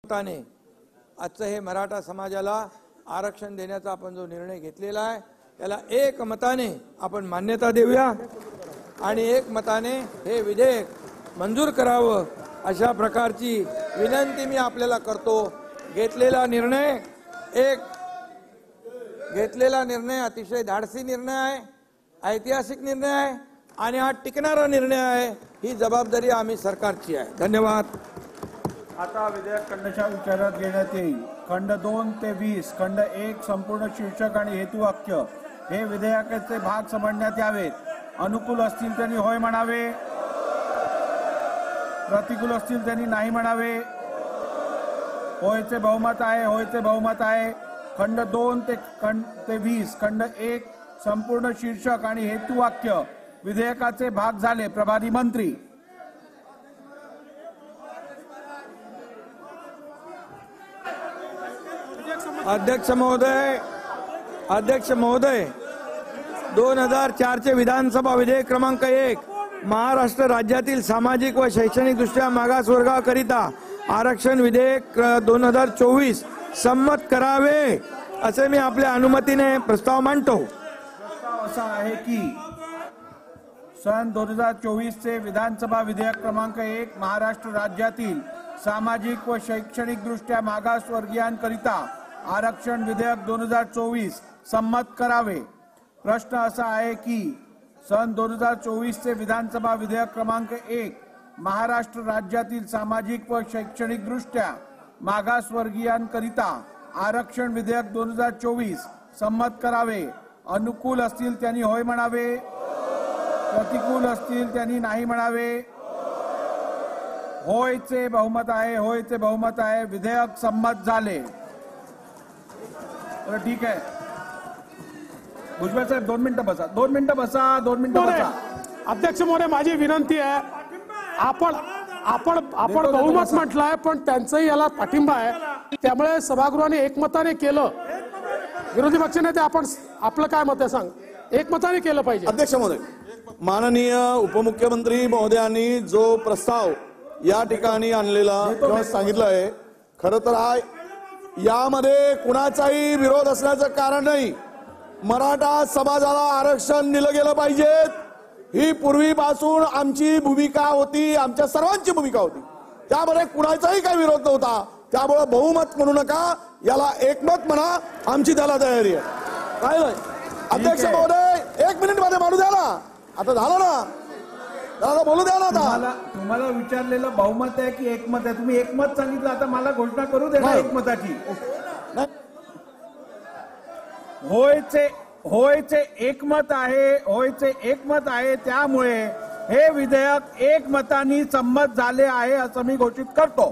मताने आजचं हे मराठा समाजाला आरक्षण देण्याचा आपण जो निर्णय घेतलेला आहे त्याला एक मताने आपण मान्यता देऊया आणि एक मताने हे विधेयक मंजूर करावं अशा प्रकारची विनंती मी आपल्याला करतो। घेतलेला निर्णय अतिशय धाडसी निर्णय आहे, ऐतिहासिक निर्णय आहे आणि हा टिकणारा निर्णय आहे। ही जबाबदारी आम्ही सरकारची आहे। धन्यवाद। आता विधेयक खंडशः विचारात घेण्यात येईल। खंड 2 ते 20 खंड 1 संपूर्ण शीर्षक आणि हेतुवाक्य हे विधेयकाचे भाग समजण्यात यावेत। अनुकूल असतील त्यांनी होय म्हणावे, प्रतिकूल असतील त्यांनी नाही म्हणावे। होयचे बहुमत आहे, होयचे बहुमत आहे। खंड 2 ते 20 खंड 1 संपूर्ण शीर्षक आणि हेतुवाक्य विधेयकाचे भाग झाले। प्रभारी मंत्री। अध्यक्ष महोदय 2004 चे विधानसभा विधेयक क्रमांक 1 महाराष्ट्र राज्यातील सामाजिक व शैक्षणिक दृष्ट्या मागासवर्गाकरिता आरक्षण विधेयक 2024 संमत करावे असे मी आपल्या अनुमतीने प्रस्ताव मांडतो। प्रस्ताव असा आहे की सन 2024 चे विधानसभा विधेयक क्रमांक 1 महाराष्ट्र राज्यातील सामाजिक व शैक्षणिक दृष्ट्या मागासवर्गीयांकरिता आरक्षण विधेयक 2024 संमत करावे। प्रश्न असा आहे की सन 2024 चे विधानसभा विधेयक क्रमांक 1 महाराष्ट्र राज्यातील सामाजिक व शैक्षणिक दृष्ट्या मागासवर्गीयांकरिता आरक्षण विधेयक 2024 संमत करावे। अनुकूल असतील त्यांनी होय म्हणावे, प्रतिकूल असतील त्यांनी नाही म्हणावे। होयचे बहुमत आहे, होयचे बहुमत आहे। विधेयक संमत झाले। ठीक आहे, भुजबळ साहेब 2 मिनिटं बसा, 2 मिनिटं बसा। अध्यक्ष महोदय, माझी विनंती आहे, आपण बहुमत म्हटलंय पण त्यांचंही याला पाठिंबा आहे, त्यामुळे सभागृहाने एकमताने केलं। विरोधी पक्षनेते आपण आपलं काय मत आहे सांग, एकमताने केलं पाहिजे। अध्यक्ष महोदय, माननीय उपमुख्यमंत्री महोदयांनी जो प्रस्ताव या ठिकाणी आणलेला किंवा सांगितलं आहे, खरं तर हा यामध्ये कुणाचाही विरोध असण्याचं कारण नाही। मराठा समाजाला आरक्षण दिलं गेलं पाहिजे ही पूर्वीपासून आमची भूमिका होती, आमच्या सर्वांची भूमिका होती, त्यामध्ये कुणाचाही काही विरोध नव्हता। त्यामुळे बहुमत म्हणू नका, याला एकमत म्हणा, आमची त्याला तयारी आहे। काय नाही अध्यक्ष महोदय, 1 मिनिट मध्ये मानू द्या ना, आता झालं ना, दादा बोलू द्या ना। तुम्हाला विचारलेलं बहुमत आहे की एकमत आहे, तुम्ही एकमत सांगितलं, आता मला घोषणा करू दे ना एकमताची। होयचे एकमत आहे, होयचे एकमत आहे, त्यामुळे हे विधेयक एकमताने संमत झाले आहे असं मी घोषित करतो।